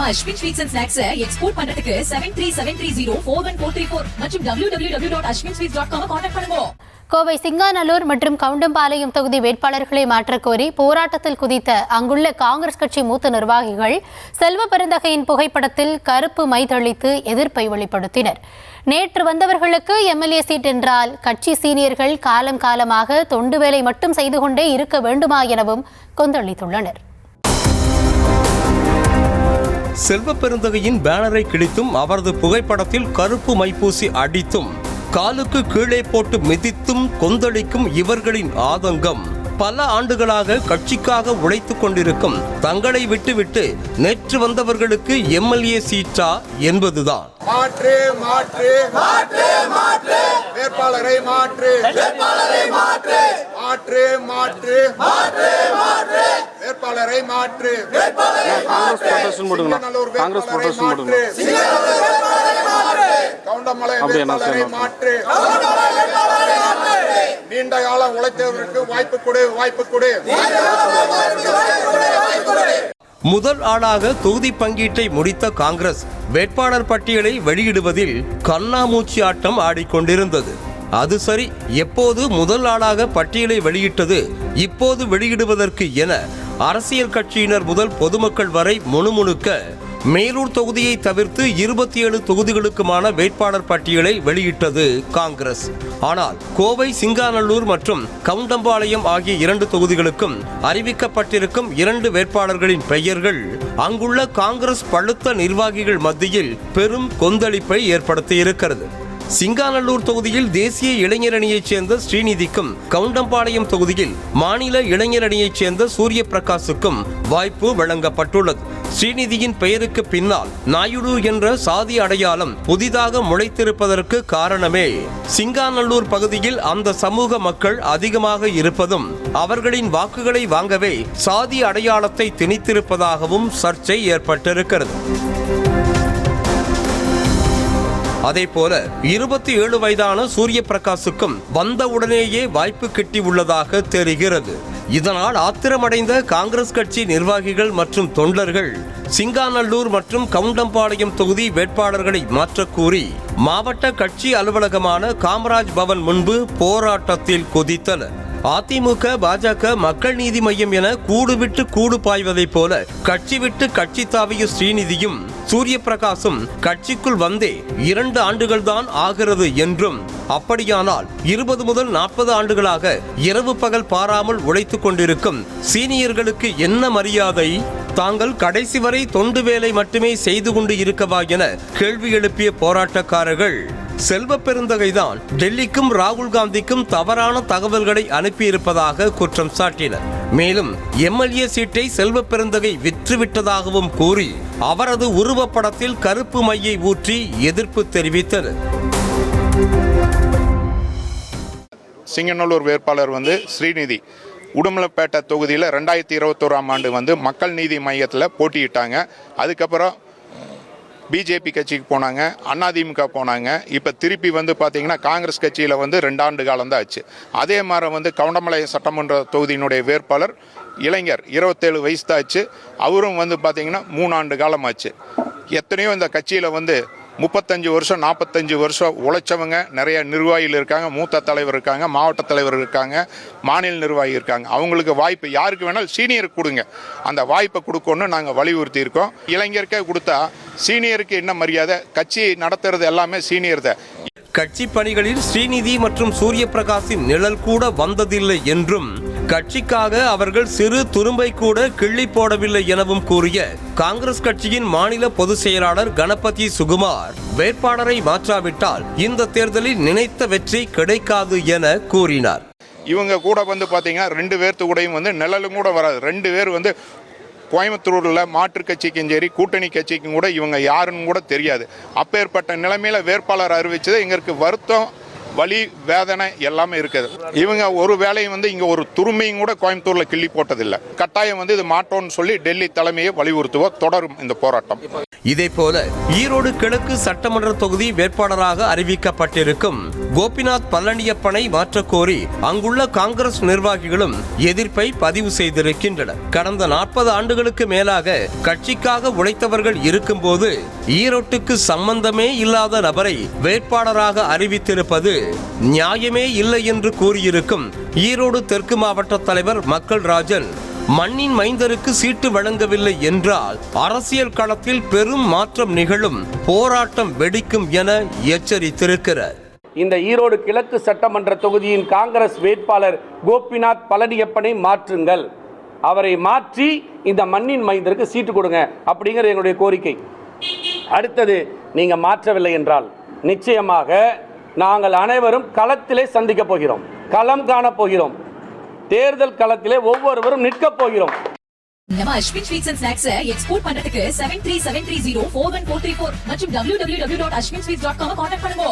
நம்ம Ashwin sweets and snacks export பண்றதுக்கு 7373041434 மற்றும் www.ashwinsweets.com கான்டாக்ட் பண்ணுங்க. கோவை சிங்காநல்லூர் மற்றும் கவுண்டம்பாளையம் தொகுதி வேட்பாளர்களை மாற்றக்கோரி போராட்டத்தில் குதித்த அங்குள்ள காங்கிரஸ் கட்சி மூத்த நிர்வாகிகள் செல்வ பெருந்தகையின் புகைப்படத்தில் கருப்பு மை தெளித்து எதிர்ப்பை வெளிப்படுத்தினர். நேற்று வந்தவர்களுக்கு எம்எல்ஏ சீட் என்றால் கட்சி சீனியர்கள் காலம் காலமாக தொண்டு வேலை மட்டும் செய்து கொண்டே இருக்க வேண்டுமா எனவும் கொந்தளித்துள்ளனர். செல்வ பெருந்தகையின் பேனரை கிழித்தும் அவரது புகைப்படத்தில் கருப்பு மைப்பூசி அடித்தும் காலுக்கு கீழே போட்டு மிதித்தும் கொந்தளிக்கும் இவர்களின் ஆதங்கம் பல ஆண்டுகளாக கட்சிக்காக உழைத்துக் கொண்டிருக்கும் தங்களை விட்டுவிட்டு நேற்று வந்தவர்களுக்கு எம்எல்ஏ சீட்டா என்பதுதான். மாற்று மாற்று மாற்று மாற்று வேட்பாளரை மாற்று வேட்பாளரை மாற்று மாற்று மாற்று மாற்று மாற்று வேட்பாளரை மாற்று காங்கிரஸ் ப்ரொடெஸ்ட் போடுங்க. காங்கிரஸ் ப்ரொடெஸ்ட் போடுங்க. கவுண்டமலை வேட்பாளரை மாற்று நீண்ட காலம் உழைத்தவர்களுக்கு வாய்ப்பு கொடு வாய்ப்பு கொடு. முதல் ஆளாக தொகுதி பங்கீட்டை முடித்த காங்கிரஸ் வேட்பாளர் பட்டியலை வெளியிடுவதில் கண்ணாமூச்சி ஆட்டம் ஆடிக்கொண்டிருந்தது. அது சரி, எப்போது முதல் ஆளாக பட்டியலை வெளியிட்டது, இப்போது வெளியிடுவதற்கு என அரசியல் கட்சியினர் முதல் பொதுமக்கள் வரை முணுமுணுக்க மேலூர் தொகுதியை தவிர்த்து 27 தொகுதிகளுக்குமான வேட்பாளர் பட்டியலை வெளியிட்டது காங்கிரஸ். ஆனால் கோவை, சிங்காநல்லூர் மற்றும் கவுண்டம்பாளையம் ஆகிய 2 தொகுதிகளுக்கும் அறிவிக்கப்பட்டிருக்கும் 2 வேட்பாளர்களின் பெயர்கள் அங்குள்ள காங்கிரஸ் பழுத்த நிர்வாகிகள் மத்தியில் பெரும் கொந்தளிப்பை ஏற்படுத்தியிருக்கிறது. சிங்காநல்லூர் தொகுதியில் தேசிய இளைஞர் அணியைச் சேர்ந்த ஸ்ரீநிதிக்கும், கவுண்டம்பாளையம் தொகுதியில் மாநில இளைஞர் அணியைச் சேர்ந்த சூரிய பிரகாஷுக்கும் வாய்ப்பு வழங்கப்பட்டுள்ளது. ஸ்ரீநிதியின் பெயருக்கு பின்னால் நாயுடு என்ற சாதி அடையாளம் புதிதாக முளைத்திருப்பதற்கு காரணமே சிங்காநல்லூர் பகுதியில் அந்த சமூக மக்கள் அதிகமாக இருப்பதும் அவர்களின் வாக்குகளை வாங்கவே சாதி அடையாளத்தை திணித்திருப்பதாகவும் சர்ச்சை ஏற்பட்டிருக்கிறது. அதேபோல 27 வயதான சூரிய பிரகாஷுக்கும் வந்தவுடனேயே வாய்ப்பு கிட்டி உள்ளதாக தெரிகிறது. இதனால் ஆத்திரமடைந்த காங்கிரஸ் கட்சி நிர்வாகிகள் மற்றும் தொண்டர்கள் சிங்காநல்லூர் மற்றும் கவுண்டம்பாளையம் தொகுதி வேட்பாளர்களை மாற்றக்கூறி மாவட்ட கட்சி அலுவலகமான காமராஜ் பவன் முன்பு போராட்டத்தில் குதித்தனர். அதிமுக, பாஜக, மக்கள் நீதி மையம் என கூடு விட்டு கூடு பாய்வதைப் போல கட்சி விட்டு கட்சி தாவிய ஸ்ரீநிதியும் சூரிய பிரகாசும் கட்சிக்குள் வந்தே 2 ஆண்டுகள் தான் ஆகிறது என்றும், அப்படியானால் 20 முதல் 40 ஆண்டுகளாக இரவு பகல் பாராமல் உழைத்துக் கொண்டிருக்கும் சீனியர்களுக்கு என்ன மரியாதை? தாங்கள் கடைசி வரை தொண்டு வேலை மட்டுமே செய்து கொண்டு இருக்கவா என கேள்வி எழுப்பிய போராட்டக்காரர்கள் செல்வ பெருந்தகைதான் டெல்லிக்கும் ராகுல் காந்திக்கும் தவறான தகவல்களை அனுப்பியிருப்பதாக குற்றம் சாட்டினர். மேலும் எம்எல்ஏ சீட்டை செல்வ பெருந்தகை விற்றுவிட்டதாகவும் கூறி அவரது உருவப்படத்தில் கருப்பு மையை ஊற்றி எதிர்ப்பு தெரிவித்தனர். சிங்கநல்லூர் வேட்பாளர் ஸ்ரீநிதி உடுமலைப்பேட்டை தொகுதியில் 2021ஆம் ஆண்டு மக்கள் நீதி மையத்தில் போட்டியிட்டாங்க. அதுக்கப்புறம் பிஜேபி கட்சிக்கு போனாங்க, அதிமுக போனாங்க. இப்போ திருப்பி பார்த்தீங்கன்னா காங்கிரஸ் கட்சியில் 2 ஆண்டு காலம் தான் ஆச்சு. அதே மாதிரி கவுண்டமலை சட்டமன்ற தொகுதியினுடைய வேட்பாளர் இளைஞர் 27 வயசு தான் ஆச்சு. அவரும் பார்த்தீங்கன்னா 3 ஆண்டு காலம் ஆச்சு. எத்தனையோ இந்த கட்சியில் 35 வருஷம் 45 வருஷம் உழைச்சவங்க நிறைய நிர்வாகிகள் இருக்காங்க, மூத்த தலைவர் இருக்காங்க, மாவட்ட தலைவர் இருக்காங்க, மாநில நிர்வாகி இருக்காங்க. அவங்களுக்கு வாய்ப்பு யாருக்கு வேணாலும் சீனியருக்கு கொடுங்க, அந்த வாய்ப்பை கொடுக்கணும்னு நாங்கள் வலியுறுத்தி இருக்கோம். இளைஞருக்கே கொடுத்தா சீனியருக்கு என்ன மரியாதை? கட்சி நடத்துறது எல்லாமே சீனியர் தான். கட்சி பணிகளில் ஸ்ரீநிதி மற்றும் சூரிய பிரகாஷின் நிழல் கூட வந்ததில்லை என்றும், கட்சிக்காக அவர்கள் சிறு துரும்பை கூட கிள்ளி போடவில்லை எனவும் கூறிய காங்கிரஸ் கட்சியின் மாநில பொதுச் செயலாளர் கணபதி சுகுமார் வேட்பாளரை மாற்றாவிட்டால் இந்த தேர்தலில் நினைத்த வெற்றி கிடைக்காது என கூறினார். இவங்க கூட பார்த்தீங்கன்னா 2 பேர்த்து கூடயும் நிழலும் கூட வராது. 2 பேர் கோயம்புத்தூரில் மாற்றுக் கட்சிக்கும் சரி கூட்டணி கட்சிக்கும் கூட இவங்க யாருன்னு கூட தெரியாது. அப்பேற்பட்ட நிலைமையில் வேட்பாளர் அறிவிச்சது எங்களுக்கு வருத்தம். வலி வேதனை எல்லாமே இருக்குது. இவங்க ஒரு வேலையும் வந்து இங்க ஒரு துருமையும் கூட கோயம்புத்தூர்ல கிள்ளி போட்டதில்லை. கட்டாயம் வந்து இது மாட்டோம்னு சொல்லி டெல்லி தலைமையை வலியுறுத்துவோம். தொடரும் இந்த போராட்டம். இதேபோல ஈரோடு கிழக்கு சட்டமன்ற தொகுதி வேட்பாளராக அறிவிக்கப்பட்டிருக்கும் கோபிநாத் பழனியப்பனை மாற்றக் கோரி அங்குள்ள காங்கிரஸ் நிர்வாகிகளும் எதிர்ப்பை பதிவு செய்திருக்கின்றனர். கடந்த 40 ஆண்டுகளுக்கு மேலாக கட்சிக்காக உழைத்தவர்கள் இருக்கும்போது ஈரோட்டுக்கு சம்பந்தமே இல்லாத நபரை வேட்பாளராக அறிவித்திருப்பது நியாயமே இல்லை என்று கூறியிருக்கும் ஈரோடு தெற்கு மாவட்ட தலைவர் மக்கள் ராஜன், மண்ணின் மைந்தருக்கு சீட்டு வழங்கவில்லை என்றால் அரசியல் களத்தில் பெரும் மாற்றம் நிகழும், போராட்டம் வெடிக்கும் என எச்சரித்திருக்கிறார். இந்த ஈரோடு கிழக்கு சட்டமன்ற தொகுதியின் காங்கிரஸ் வேட்பாளர் கோபிநாத் பழனியப்பனை மாற்றுங்கள், அவரை மாற்றி இந்த மண்ணின் மைந்தருக்கு சீட்டு கொடுங்க அப்படிங்கிற என்னுடைய கோரிக்கை. அடுத்தது, நீங்க மாற்றவில்லை என்றால் நிச்சயமாக நாங்கள் அனைவரும் களத்திலே சந்திக்க போகிறோம், களம் காண போகிறோம், தேர்தல் களத்திலே ஒவ்வொருவரும் நிற்க போகிறோம். நம்ம Ashwin sweets and snacks export பண்றதுக்கு 7373041434 மற்றும் www.ashwinsweets.com கான்டாக்ட் பண்ணுங்க.